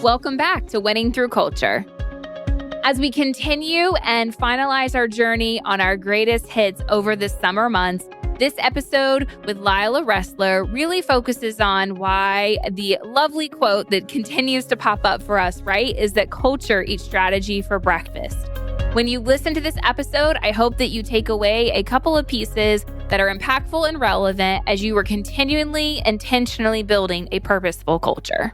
Welcome back to Winning Through Culture. As we continue and finalize our journey on our greatest hits over the summer months, this episode with Lila Ressler really focuses on why the lovely quote that continues to pop up for us, right, is that culture eats strategy for breakfast. When you listen to this episode, I hope that you take away a couple of pieces that are impactful and relevant as you are continually, intentionally building a purposeful culture.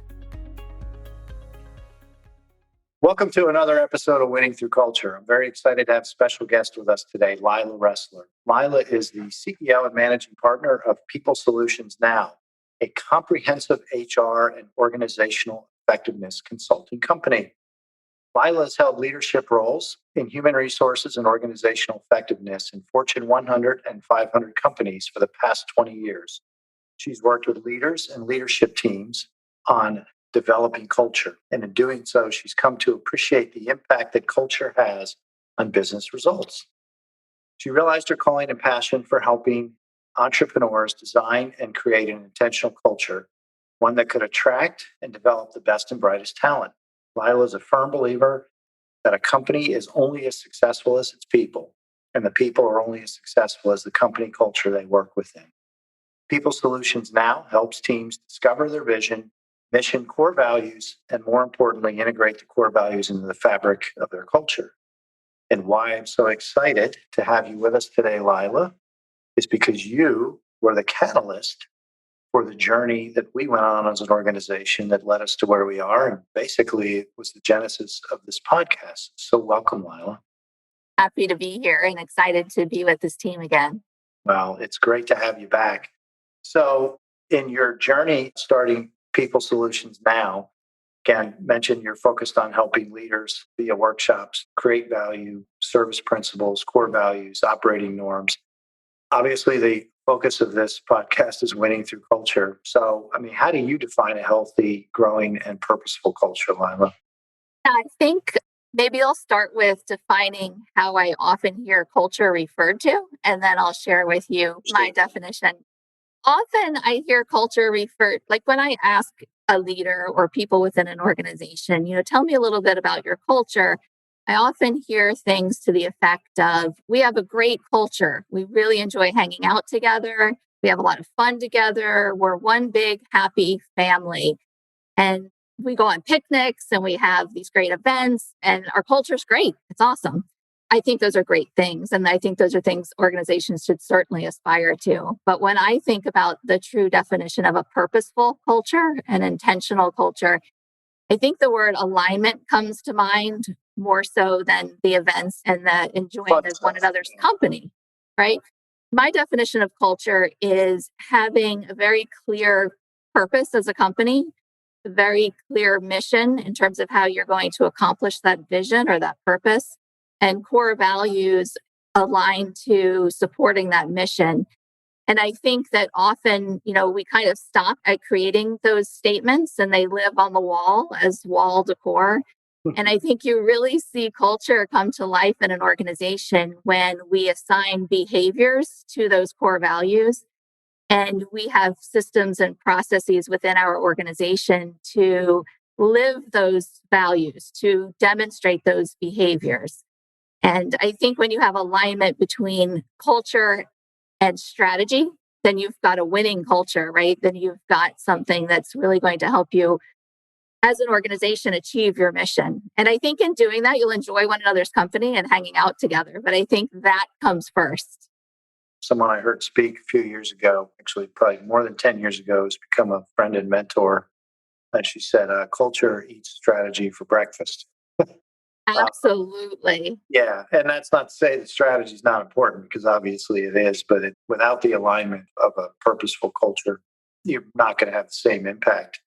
Welcome to another episode of Winning Through Culture. I'm very excited to have a special guest with us today, Lila Ressler. Lila is the CEO and Managing Partner of PeopleSolutionsNOW, a comprehensive HR and organizational effectiveness consulting company. Lila has held leadership roles in human resources and organizational effectiveness in Fortune 100 and 500 companies for the past 20 years. She's worked with leaders and leadership teams on developing culture. And in doing so, she's come to appreciate the impact that culture has on business results. She realized her calling and passion for helping entrepreneurs design and create an intentional culture, one that could attract and develop the best and brightest talent. Lila is a firm believer that a company is only as successful as its people, and the people are only as successful as the company culture they work within. People Solutions Now helps teams discover their vision, mission, core values, and more importantly, integrate the core values into the fabric of their culture. And why I'm so excited to have you with us today, Lila, is because you were the catalyst for the journey that we went on as an organization that led us to where we are. And basically, it was the genesis of this podcast. So welcome, Lila. Happy to be here and excited to be with this team again. Well, it's great to have you back. So in your journey starting People Solutions Now, again, mentioned you're focused on helping leaders via workshops, create value, service principles, core values, operating norms. Obviously, the focus of this podcast is winning through culture. So, how do you define a healthy, growing, and purposeful culture, Lila? I think maybe I'll start with defining how I often hear culture referred to, and then I'll share with you my definition. Often I hear culture referred, like when I ask a leader or people within an organization, tell me a little bit about your culture. I often hear things to the effect of, we have a great culture. We really enjoy hanging out together. We have a lot of fun together. We're one big, happy family. And we go on picnics and we have these great events and our culture's great. It's awesome. I think those are great things. And I think those are things organizations should certainly aspire to. But when I think about the true definition of a purposeful culture, an intentional culture, I think the word alignment comes to mind more so than the events and the enjoying of one another's company, right? My definition of culture is having a very clear purpose as a company, a very clear mission in terms of how you're going to accomplish that vision or that purpose, and core values aligned to supporting that mission. And I think that often, we kind of stop at creating those statements and they live on the wall as wall decor. And I think you really see culture come to life in an organization when we assign behaviors to those core values. And we have systems and processes within our organization to live those values, to demonstrate those behaviors. And I think when you have alignment between culture and strategy, then you've got a winning culture, right? Then you've got something that's really going to help you as an organization achieve your mission. And I think in doing that, you'll enjoy one another's company and hanging out together. But I think that comes first. Someone I heard speak a few years ago, actually probably more than 10 years ago, has become a friend and mentor. And she said, culture eats strategy for breakfast. Absolutely. Yeah. And that's not to say that strategy is not important, because obviously it is. But without the alignment of a purposeful culture, you're not going to have the same impact.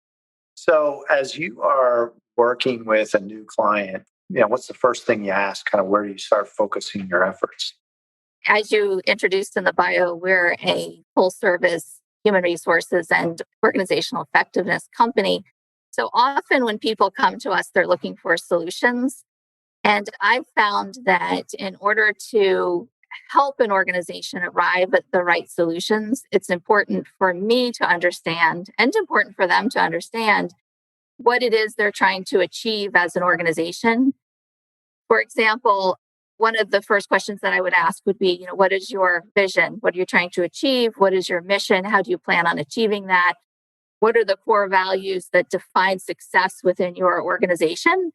So as you are working with a new client, what's the first thing you ask? Kind of where do you start focusing your efforts? As you introduced in the bio, we're a full service human resources and organizational effectiveness company. So often when people come to us, they're looking for solutions. And I've found that in order to help an organization arrive at the right solutions, it's important for me to understand and important for them to understand what it is they're trying to achieve as an organization. For example, one of the first questions that I would ask would be, what is your vision? What are you trying to achieve? What is your mission? How do you plan on achieving that? What are the core values that define success within your organization?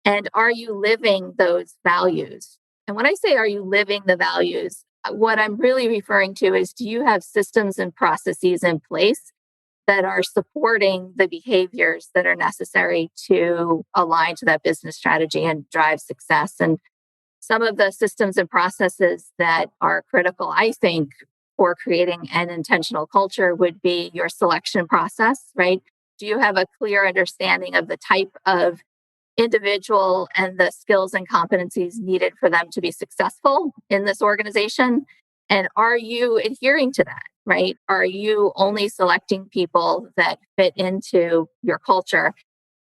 And are you living those values? And when I say, are you living the values, what I'm really referring to is, do you have systems and processes in place that are supporting the behaviors that are necessary to align to that business strategy and drive success? And some of the systems and processes that are critical, I think, for creating an intentional culture would be your selection process, right? Do you have a clear understanding of the type of individual and the skills and competencies needed for them to be successful in this organization? And are you adhering to that, right? Are you only selecting people that fit into your culture?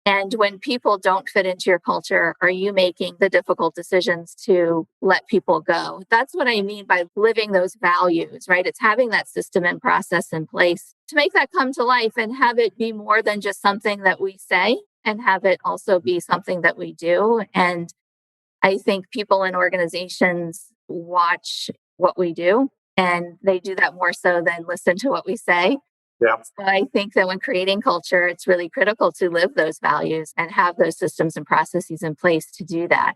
And when people don't fit into your culture, are you making the difficult decisions to let people go? That's what I mean by living those values, right? It's having that system and process in place to make that come to life and have it be more than just something that we say, and have it also be something that we do. And I think people in organizations watch what we do, and they do that more so than listen to what we say. Yeah. So I think that when creating culture, it's really critical to live those values and have those systems and processes in place to do that.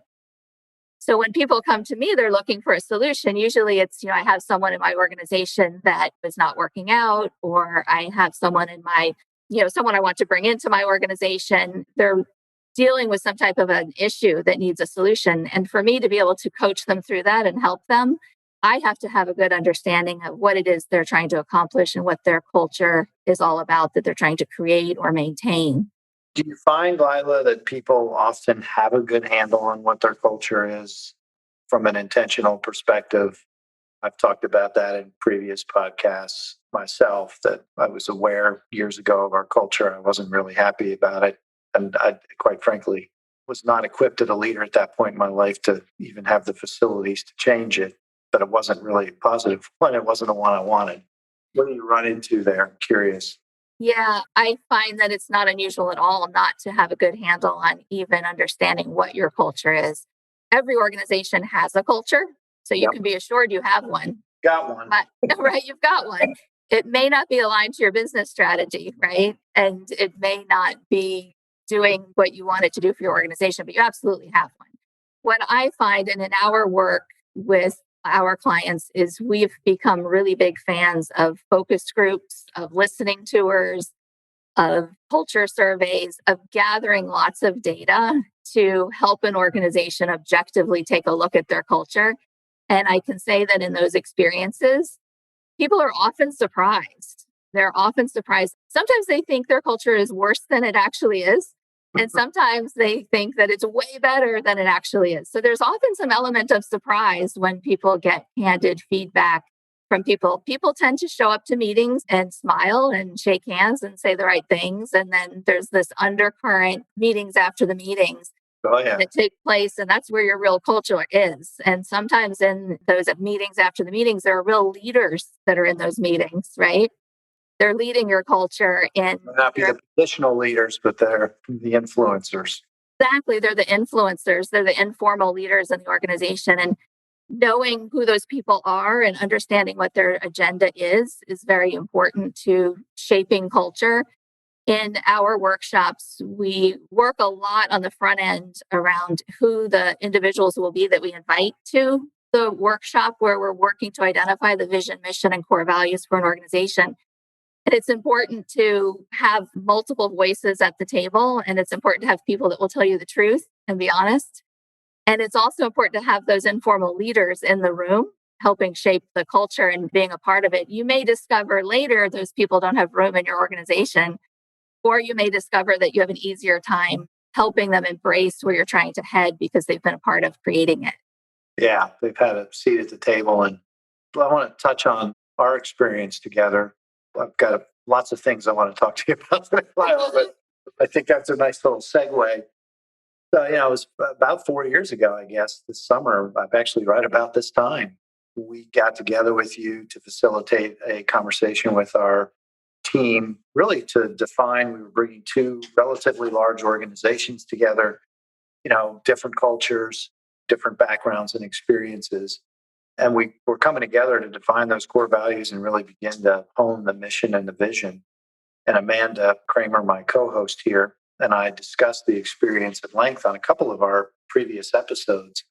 So when people come to me, they're looking for a solution. Usually it's, I have someone in my organization that is not working out, or I have someone in my, someone I want to bring into my organization. They're dealing with some type of an issue that needs a solution. And for me to be able to coach them through that and help them, I have to have a good understanding of what it is they're trying to accomplish and what their culture is all about that they're trying to create or maintain. Do you find, Lila, that people often have a good handle on what their culture is from an intentional perspective? I've talked about that in previous podcasts myself, that I was aware years ago of our culture. I wasn't really happy about it. And I, quite frankly, was not equipped as a leader at that point in my life to even have the facilities to change it. But it wasn't really a positive one. It wasn't the one I wanted. What do you run into there? I'm curious. Yeah, I find that it's not unusual at all not to have a good handle on even understanding what your culture is. Every organization has a culture, so you Yep. can be assured you have one. Got one. But, right, you've got one. It may not be aligned to your business strategy, right? And it may not be doing what you want it to do for your organization, but you absolutely have one. What I find, and in our work with our clients, is we've become really big fans of focus groups, of listening tours, of culture surveys, of gathering lots of data to help an organization objectively take a look at their culture. And I can say that in those experiences, people are often surprised. They're often surprised. Sometimes they think their culture is worse than it actually is. And sometimes they think that it's way better than it actually is. So there's often some element of surprise when people get handed feedback from people. People tend to show up to meetings and smile and shake hands and say the right things. And then there's this undercurrent meetings after the meetings Oh, yeah. that take place. And that's where your real culture is. And sometimes in those meetings after the meetings, there are real leaders that are in those meetings, right? They're leading your culture in. They'll not be the positional leaders, but they're the influencers. Exactly. They're the influencers. They're the informal leaders in the organization. And knowing who those people are and understanding what their agenda is very important to shaping culture. In our workshops, we work a lot on the front end around who the individuals will be that we invite to the workshop, where we're working to identify the vision, mission, and core values for an organization. And it's important to have multiple voices at the table, and it's important to have people that will tell you the truth and be honest. And it's also important to have those informal leaders in the room helping shape the culture and being a part of it. You may discover later those people don't have room in your organization, or you may discover that you have an easier time helping them embrace where you're trying to head because they've been a part of creating it. Yeah, they've had a seat at the table. And I want to touch on our experience together. I've got lots of things I want to talk to you about today, Lila, but I think that's a nice little segue. So, it was about 4 years ago, I guess, this summer, actually right about this time, we got together with you to facilitate a conversation with our team really to define, we were bringing two relatively large organizations together, different cultures, different backgrounds and experiences. And we were coming together to define those core values and really begin to hone the mission and the vision. And Amanda Kramer, my co-host here, and I discussed the experience at length on a couple of our previous episodes.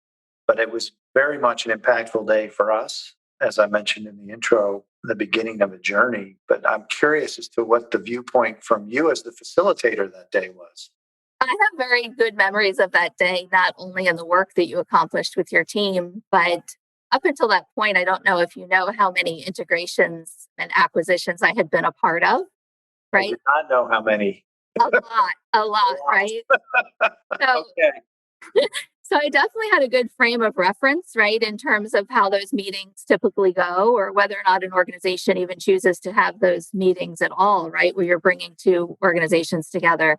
But it was very much an impactful day for us, as I mentioned in the intro, the beginning of a journey. But I'm curious as to what the viewpoint from you as the facilitator that day was. I have very good memories of that day, not only in the work that you accomplished with your team, but up until that point, I don't know if you know how many integrations and acquisitions I had been a part of, I right? did not know how many. A lot, right? So, Okay. so I definitely had a good frame of reference, right, in terms of how those meetings typically go, or whether or not an organization even chooses to have those meetings at all, right, where you're bringing two organizations together.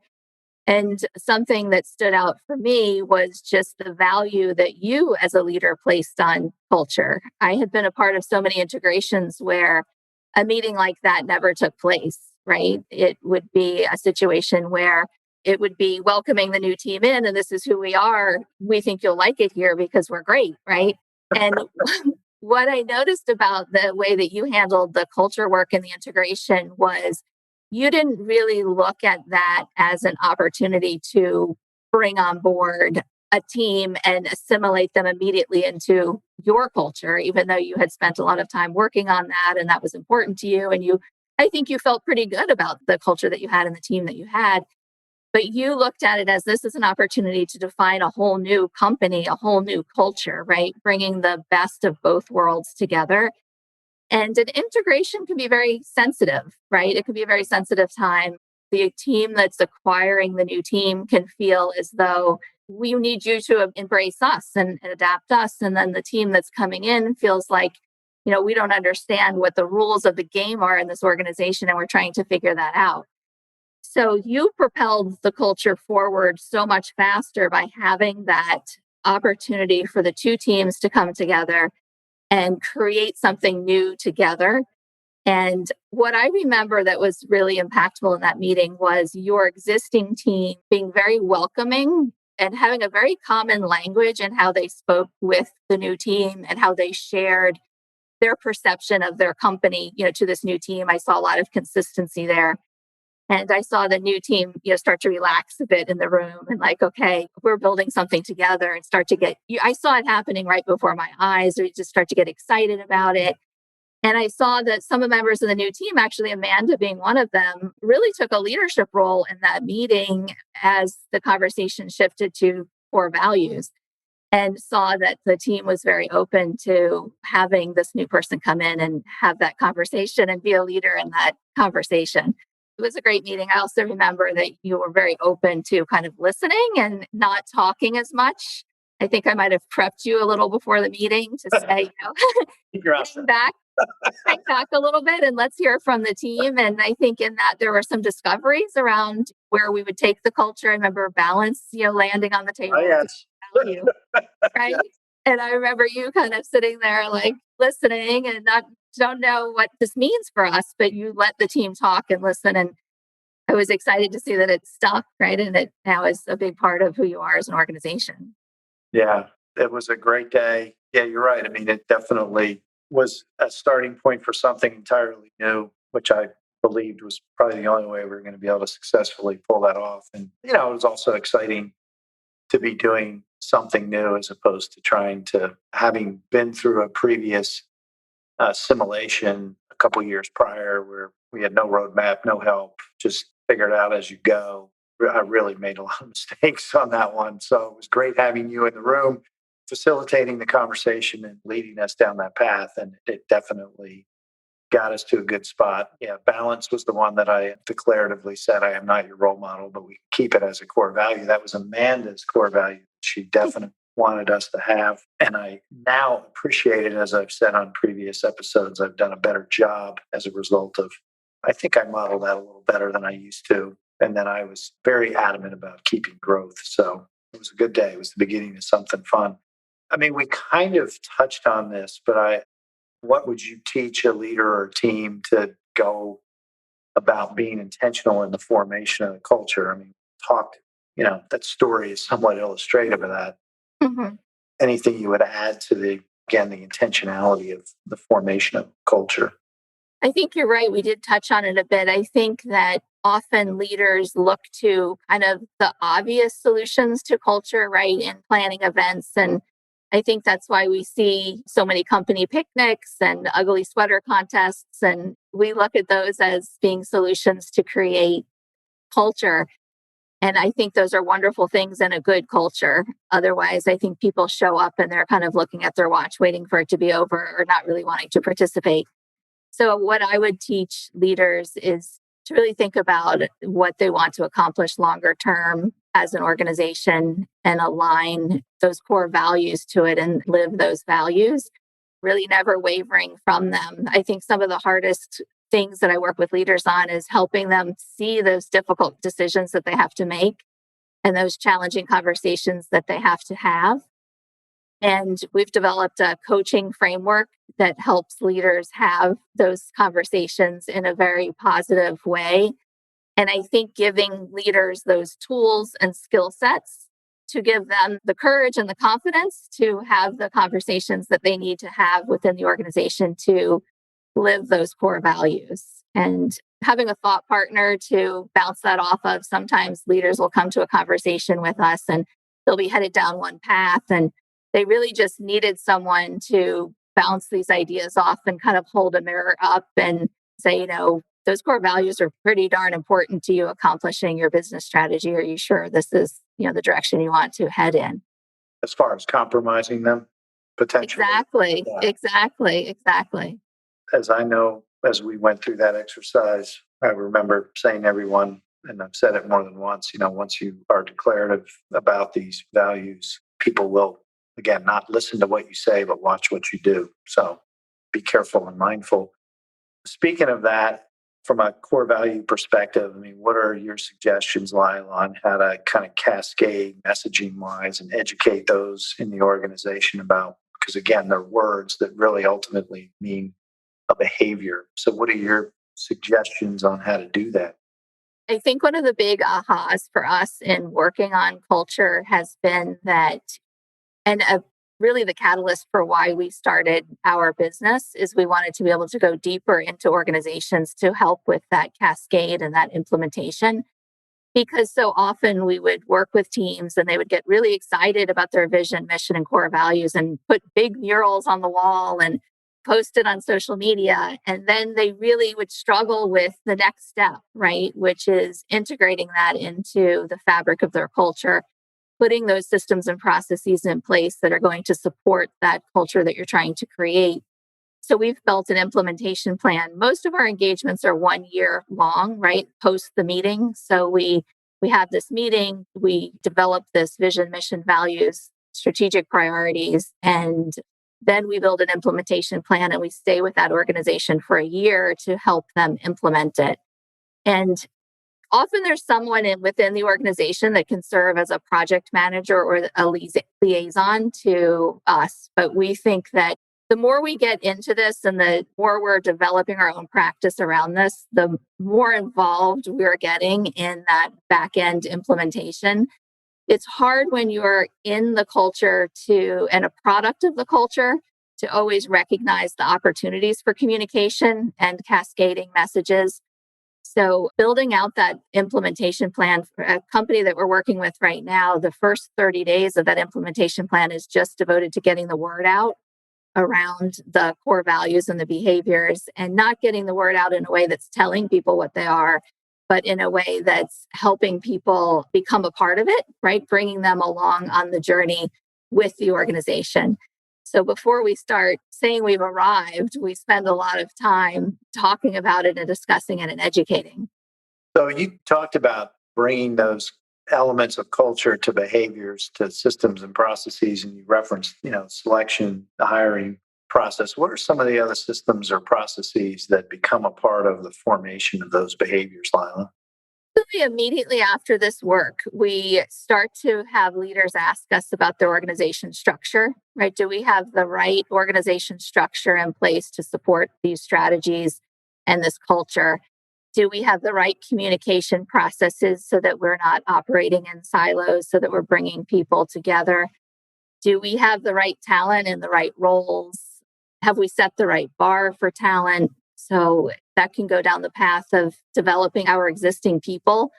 And something that stood out for me was just the value that you as a leader placed on culture. I had been a part of so many integrations where a meeting like that never took place, right? It would be a situation where it would be welcoming the new team in, and this is who we are. We think you'll like it here because we're great, right? And what I noticed about the way that you handled the culture work and the integration was you didn't really look at that as an opportunity to bring on board a team and assimilate them immediately into your culture, even though you had spent a lot of time working on that and that was important to you. And I think you felt pretty good about the culture that you had and the team that you had. But you looked at it as this is an opportunity to define a whole new company, a whole new culture, right? Bringing the best of both worlds together. And an integration can be very sensitive, right? It can be a very sensitive time. The team that's acquiring the new team can feel as though we need you to embrace us and adapt us. And then the team that's coming in feels like, we don't understand what the rules of the game are in this organization and we're trying to figure that out. So you propelled the culture forward so much faster by having that opportunity for the two teams to come together and create something new together. And what I remember that was really impactful in that meeting was your existing team being very welcoming and having a very common language in how they spoke with the new team and how they shared their perception of their company, to this new team. I saw a lot of consistency there. And I saw the new team, start to relax a bit in the room and like, okay, we're building something together and start to I saw it happening right before my eyes. Or you just start to get excited about it. And I saw that some of the members of the new team, actually Amanda being one of them, really took a leadership role in that meeting as the conversation shifted to core values and saw that the team was very open to having this new person come in and have that conversation and be a leader in that conversation. It was a great meeting. I also remember that you were very open to kind of listening and not talking as much. I think I might have prepped you a little before the meeting to say, hang back a little bit and let's hear from the team. And I think in that there were some discoveries around where we would take the culture. I remember balance, landing on the table. Oh, yes. Value, right? Yeah. And I remember you kind of sitting there like listening and don't know what this means for us, but you let the team talk and listen. And I was excited to see that it stuck, right? And it now is a big part of who you are as an organization. Yeah, it was a great day. Yeah, you're right. I mean, it definitely was a starting point for something entirely new, which I believed was probably the only way we were going to be able to successfully pull that off. And, it was also exciting to be doing something new as opposed to trying to having been through a previous simulation a couple years prior where we had no roadmap, no help, just figure it out as you go. I really made a lot of mistakes on that one. So it was great having you in the room, facilitating the conversation and leading us down that path. And it definitely got us to a good spot. Yeah, balance was the one that I declaratively said, I am not your role model, but we keep it as a core value. That was Amanda's core value. She definitely wanted us to have. And I now appreciate it, as I've said on previous episodes, I've done a better job as a result of, I think I modeled that a little better than I used to. And then I was very adamant about keeping growth. So it was a good day. It was the beginning of something fun. I mean, we kind of touched on this, but what would you teach a leader or a team to go about being intentional in the formation of the culture. I mean, that story is somewhat illustrative of that. Mhm. Anything you would add to the intentionality of the formation of culture? I think you're right. We did touch on it a bit. I think that often leaders look to kind of the obvious solutions to culture, right, in planning events. And I think that's why we see so many company picnics and ugly sweater contests. And we look at those as being solutions to create culture. And I think those are wonderful things in a good culture. Otherwise, I think people show up and they're kind of looking at their watch, waiting for it to be over or not really wanting to participate. So, what I would teach leaders is to really think about what they want to accomplish longer term as an organization and align those core values to it and live those values, really never wavering from them. I think some of the hardest things that I work with leaders on is helping them see those difficult decisions that they have to make and those challenging conversations that they have to have. And we've developed a coaching framework that helps leaders have those conversations in a very positive way. And I think giving leaders those tools and skill sets to give them the courage and the confidence to have the conversations that they need to have within the organization to live those core values. And having a thought partner to bounce that off of, sometimes leaders will come to a conversation with us and they'll be headed down one path and they really just needed someone to bounce these ideas off and kind of hold a mirror up and say, those core values are pretty darn important to you accomplishing your business strategy. Are you sure this is, the direction you want to head in? As far as compromising them, potentially. Exactly. Yeah. Exactly. As I know, as we went through that exercise, I remember saying to everyone, and I've said it more than once, once you are declarative about these values, people will, again, not listen to what you say, but watch what you do. So be careful and mindful. Speaking of that, from a core value perspective, I mean, what are your suggestions, Lila, on how to kind of cascade messaging wise and educate those in the organization about, because again, they're words that really ultimately mean a behavior. So what are your suggestions on how to do that? I think one of the big ahas for us in working on culture has been that, and really the catalyst for why we started our business is we wanted to be able to go deeper into organizations to help with that cascade and that implementation. Because so often we would work with teams and they would get really excited about their vision, mission, and core values and put big murals on the wall and post it on social media. And then they really would struggle with the next step, right? Which is integrating that into the fabric of their culture, putting those systems and processes in place that are going to support that culture that you're trying to create. So we've built an implementation plan. Most of our engagements are 1 year long, right? Post the meeting. So we have this meeting, we develop this vision, mission, values, strategic priorities, and then we build an implementation plan and we stay with that organization for a year to help them implement it. And often there's someone within the organization that can serve as a project manager or a liaison to us. But we think that the more we get into this and the more we're developing our own practice around this, the more involved we're getting in that back end implementation. It's hard when you're in the culture and a product of the culture to always recognize the opportunities for communication and cascading messages. So building out that implementation plan for a company that we're working with right now, the first 30 days of that implementation plan is just devoted to getting the word out around the core values and the behaviors and not getting the word out in a way that's telling people what they are, but in a way that's helping people become a part of it, right? Bringing them along on the journey with the organization. So before we start saying we've arrived, we spend a lot of time talking about it and discussing it and educating. So you talked about bringing those elements of culture to behaviors, to systems and processes, and you referenced, selection, the hiring process. What are some of the other systems or processes that become a part of the formation of those behaviors, Lila? Immediately after this work, we start to have leaders ask us about their organization structure, right? Do we have the right organization structure in place to support these strategies and this culture? Do we have the right communication processes so that we're not operating in silos, so that we're bringing people together? Do we have the right talent in the right roles? Have we set the right bar for talent? So that can go down the path of developing our existing people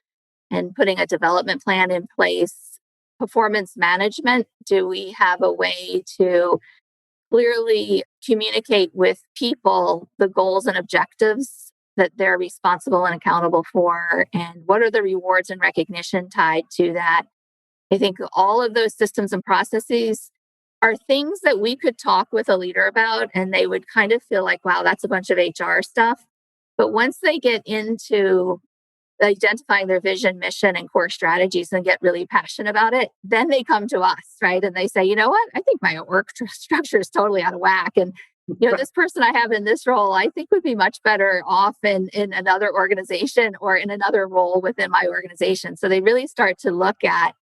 and putting a development plan in place. Performance management, do we have a way to clearly communicate with people the goals and objectives that they're responsible and accountable for? And what are the rewards and recognition tied to that? I think all of those systems and processes are things that we could talk with a leader about, and they would kind of feel like, wow, that's a bunch of HR stuff. But once they get into identifying their vision, mission, and core strategies and get really passionate about it, then they come to us, right? And they say, you know what? I think my work structure is totally out of whack. And, this person I have in this role, I think would be much better off in another organization or in another role within my organization. So they really start to look at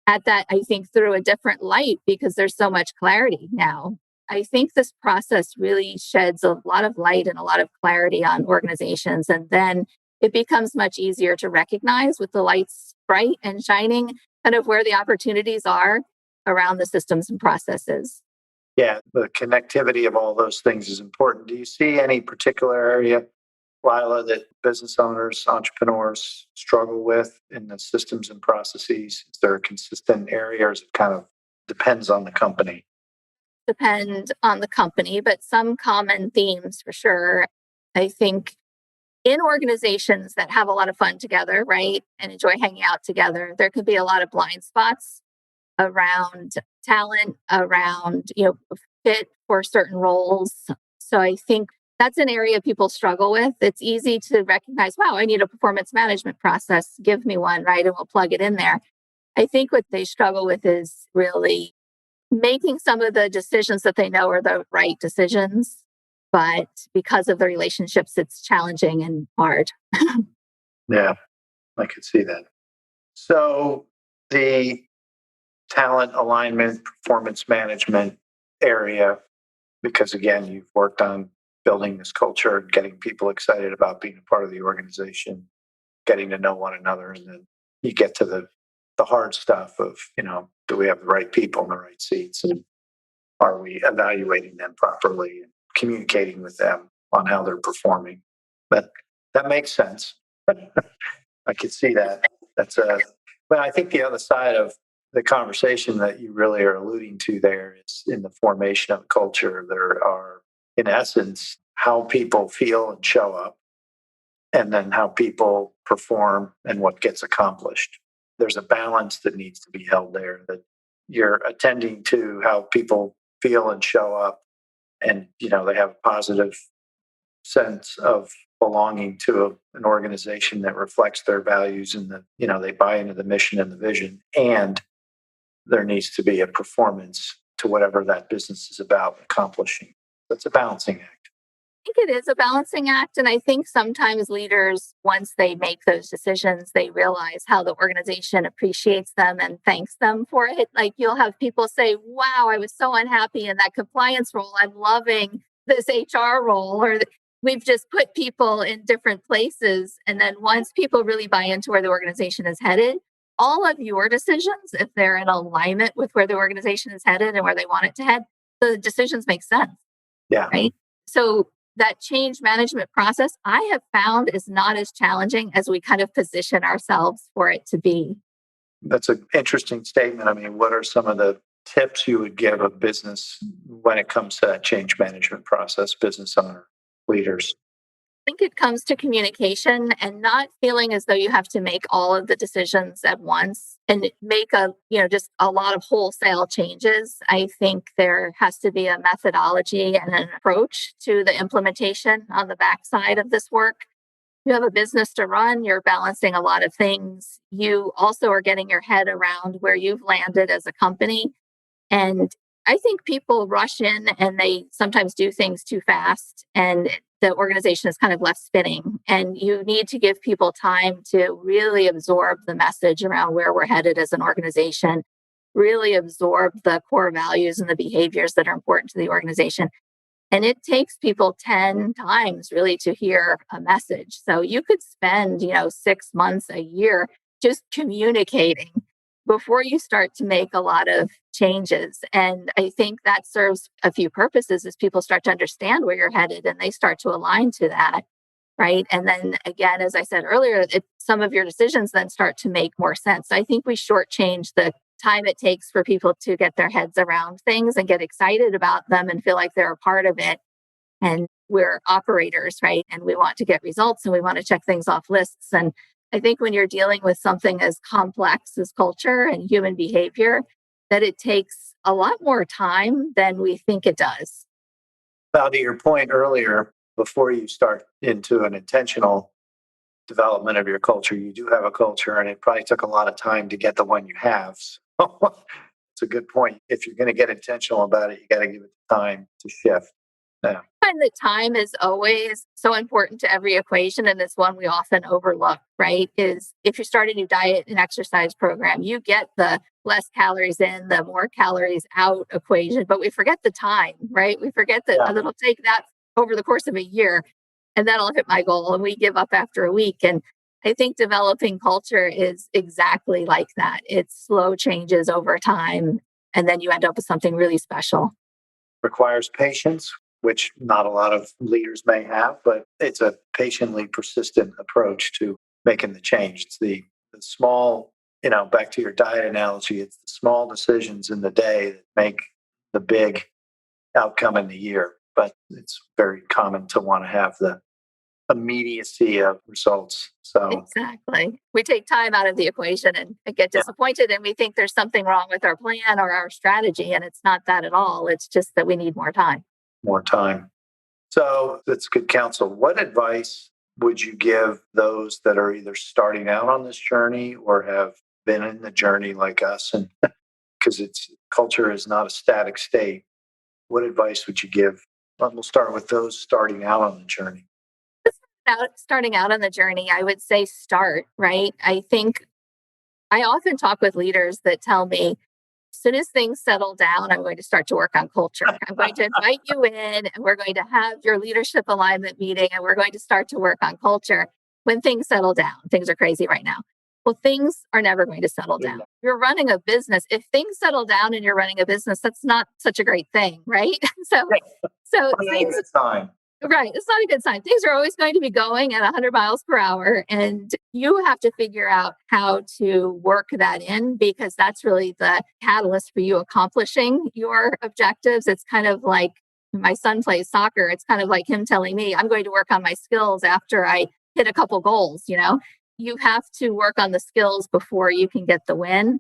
that, I think, through a different light because there's so much clarity now. I think this process really sheds a lot of light and a lot of clarity on organizations. And then it becomes much easier to recognize with the lights bright and shining, kind of where the opportunities are around the systems and processes. Yeah, the connectivity of all those things is important. Do you see any particular area, Lila, that business owners, entrepreneurs struggle with in the systems and processes? Is there a consistent area or is it kind of depends on the company? Depend on the company, but some common themes for sure. I think in organizations that have a lot of fun together, right, and enjoy hanging out together, there could be a lot of blind spots around talent, around, fit for certain roles. So I think that's an area people struggle with. It's easy to recognize, wow, I need a performance management process. Give me one, right? And we'll plug it in there. I think what they struggle with is really making some of the decisions that they know are the right decisions. But because of the relationships, it's challenging and hard. Yeah, I could see that. So the talent alignment, performance management area, because again, you've worked on building this culture, getting people excited about being a part of the organization, getting to know one another, and then you get to the hard stuff of, do we have the right people in the right seats? And are we evaluating them properly and communicating with them on how they're performing? But that makes sense. I could see that. But I think the other side of the conversation that you really are alluding to there is in the formation of culture. There are, in essence, how people feel and show up, and then how people perform and what gets accomplished. There's a balance that needs to be held there, that you're attending to how people feel and show up, and they have a positive sense of belonging to an organization that reflects their values, and they buy into the mission and the vision, and there needs to be a performance to whatever that business is about accomplishing. That's a balancing act. I think it is a balancing act. And I think sometimes leaders, once they make those decisions, they realize how the organization appreciates them and thanks them for it. Like you'll have people say, wow, I was so unhappy in that compliance role. I'm loving this HR role. Or we've just put people in different places. And then once people really buy into where the organization is headed, all of your decisions, if they're in alignment with where the organization is headed and where they want it to head, the decisions make sense. Yeah. Right. So that change management process, I have found, is not as challenging as we kind of position ourselves for it to be. That's an interesting statement. I mean, what are some of the tips you would give a business when it comes to that change management process, business owner, leaders? I think it comes to communication and not feeling as though you have to make all of the decisions at once and make just a lot of wholesale changes. I think there has to be a methodology and an approach to the implementation on the backside of this work. You have a business to run, you're balancing a lot of things. You also are getting your head around where you've landed as a company. And I think people rush in and they sometimes do things too fast, and the organization is kind of left spinning. And you need to give people time to really absorb the message around where we're headed as an organization, really absorb the core values and the behaviors that are important to the organization. And it takes people 10 times really to hear a message. So you could spend, 6 months, a year just communicating before you start to make a lot of changes. And I think that serves a few purposes as people start to understand where you're headed and they start to align to that. Right. And then again, as I said earlier, some of your decisions then start to make more sense. So I think we shortchange the time it takes for people to get their heads around things and get excited about them and feel like they're a part of it. And we're operators, right? And we want to get results and we want to check things off lists. And I think when you're dealing with something as complex as culture and human behavior, that it takes a lot more time than we think it does. Now, to your point earlier, before you start into an intentional development of your culture, you do have a culture, and it probably took a lot of time to get the one you have. So it's a good point. If you're going to get intentional about it, you got to give it time to shift. Yeah. I find that time is always so important to every equation, and it's one we often overlook, right? Is if you start a new diet and exercise program, you get the less calories in, the more calories out equation, but we forget the time, right? We forget that it'll take that over the course of a year, and then I'll hit my goal, and we give up after a week. And I think developing culture is exactly like that. It's slow changes over time, and then you end up with something really special. Requires patience, which not a lot of leaders may have, but it's a patiently persistent approach to making the change. It's the small, back to your diet analogy, it's the small decisions in the day that make the big outcome in the year. But it's very common to want to have the immediacy of results. So exactly. We take time out of the equation and get disappointed, and we think there's something wrong with our plan or our strategy. And it's not that at all. It's just that we need more time. More time. So that's good counsel. What advice would you give those that are either starting out on this journey or have been in the journey like us? And because culture is not a static state. What advice would you give? We'll start with those starting out on the journey. Starting out on the journey, I would say start, right? I think I often talk with leaders that tell me, as soon as things settle down, I'm going to start to work on culture. I'm going to invite you in and we're going to have your leadership alignment meeting and we're going to start to work on culture when things settle down. Things are crazy right now. Well, things are never going to settle down. You're running a business. If things settle down and you're running a business, that's not such a great thing, right? So things, right. It's not a good sign. Things are always going to be going at 100 miles per hour. And you have to figure out how to work that in because that's really the catalyst for you accomplishing your objectives. It's kind of like my son plays soccer. It's kind of like him telling me, I'm going to work on my skills after I hit a couple goals. You have to work on the skills before you can get the win.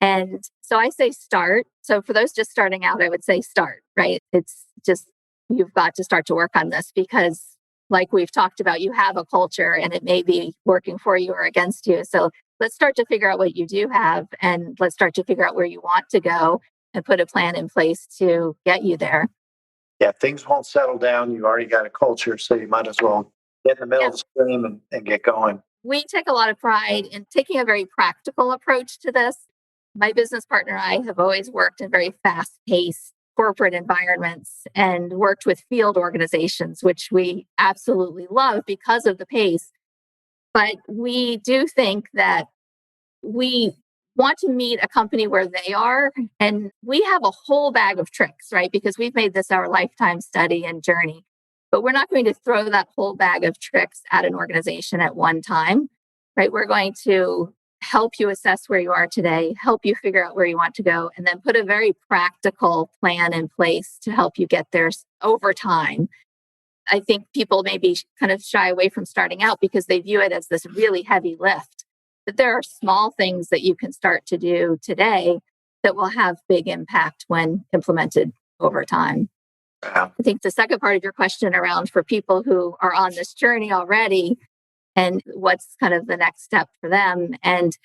And so I say start. So for those just starting out, I would say start, right? It's just, you've got to start to work on this because like we've talked about, you have a culture and it may be working for you or against you. So let's start to figure out what you do have and let's start to figure out where you want to go and put a plan in place to get you there. Yeah, things won't settle down. You already got a culture, so you might as well get in the middle of the stream and get going. We take a lot of pride in taking a very practical approach to this. My business partner and I have always worked in very fast-paced corporate environments and worked with field organizations, which we absolutely love because of the pace. But we do think that we want to meet a company where they are. And we have a whole bag of tricks, right? Because we've made this our lifetime study and journey. But we're not going to throw that whole bag of tricks at an organization at one time, right? We're going to help you assess where you are today, help you figure out where you want to go, and then put a very practical plan in place to help you get there over time. I think people maybe kind of shy away from starting out because they view it as this really heavy lift. But there are small things that you can start to do today that will have big impact when implemented over time. I think the second part of your question around for people who are on this journey already and what's kind of the next step for them. And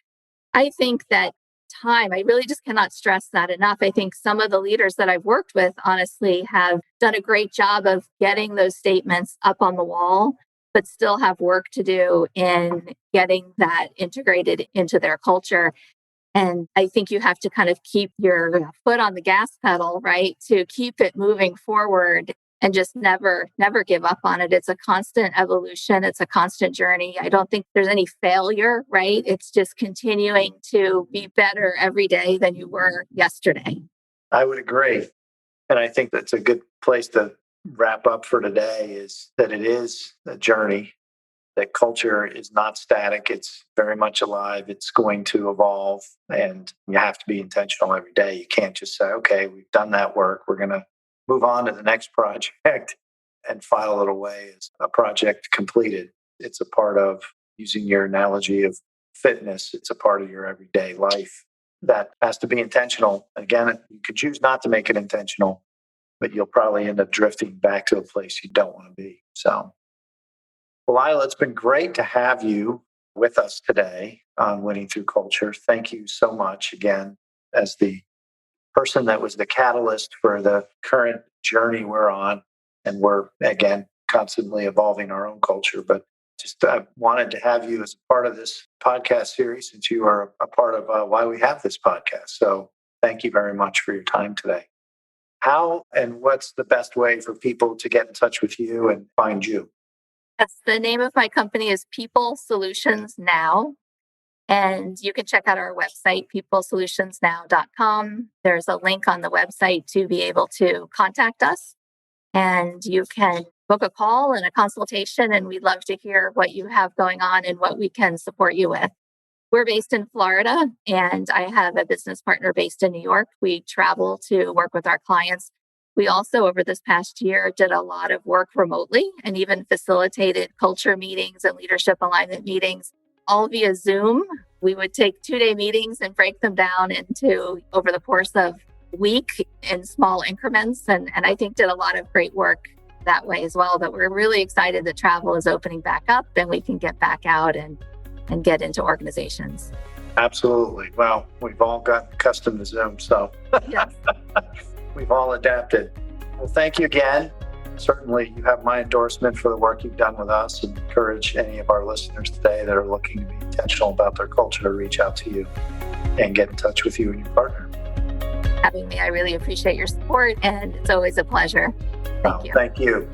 I think that time, I really just cannot stress that enough. I think some of the leaders that I've worked with, honestly, have done a great job of getting those statements up on the wall, but still have work to do in getting that integrated into their culture. And I think you have to kind of keep your foot on the gas pedal, right? To keep it moving forward and just never give up on it. It's a constant evolution. It's a constant journey. I don't think there's any failure, right? It's just continuing to be better every day than you were yesterday. I would agree. And I think that's a good place to wrap up for today, is that it is a journey, that culture is not static. It's very much alive. It's going to evolve, and you have to be intentional every day. You can't just say, okay, we've done that work, we're going to move on to the next project and file it away as a project completed. It's a part of, using your analogy of fitness, it's a part of your everyday life that has to be intentional. Again, you could choose not to make it intentional, but you'll probably end up drifting back to a place you don't want to be. So, well, Lila, it's been great to have you with us today on Winning Through Culture. Thank you so much again, as the person that was the catalyst for the current journey we're on. And we're, again, constantly evolving our own culture. But just I wanted to have you as a part of this podcast series, since you are a part of why we have this podcast. So thank you very much for your time today. How and what's the best way for people to get in touch with you and find you? Yes, the name of my company is PeopleSolutionsNOW. And you can check out our website, PeopleSolutionsNOW.com. There's a link on the website to be able to contact us. And you can book a call and a consultation, and we'd love to hear what you have going on and what we can support you with. We're based in Florida, and I have a business partner based in New York. We travel to work with our clients. We also, over this past year, did a lot of work remotely and even facilitated culture meetings and leadership alignment meetings, all via Zoom. We would take 2-day meetings and break them down into, over the course of a week, in small increments. And I think did a lot of great work that way as well. But we're really excited that travel is opening back up and we can get back out and get into organizations. Absolutely. Well, we've all gotten accustomed to Zoom, so Yes. we've all adapted. Well, thank you again. Certainly, you have my endorsement for the work you've done with us, and encourage any of our listeners today that are looking to be intentional about their culture to reach out to you and get in touch with you and your partner. Having me, I really appreciate your support, and it's always a pleasure. Thank you. Thank you.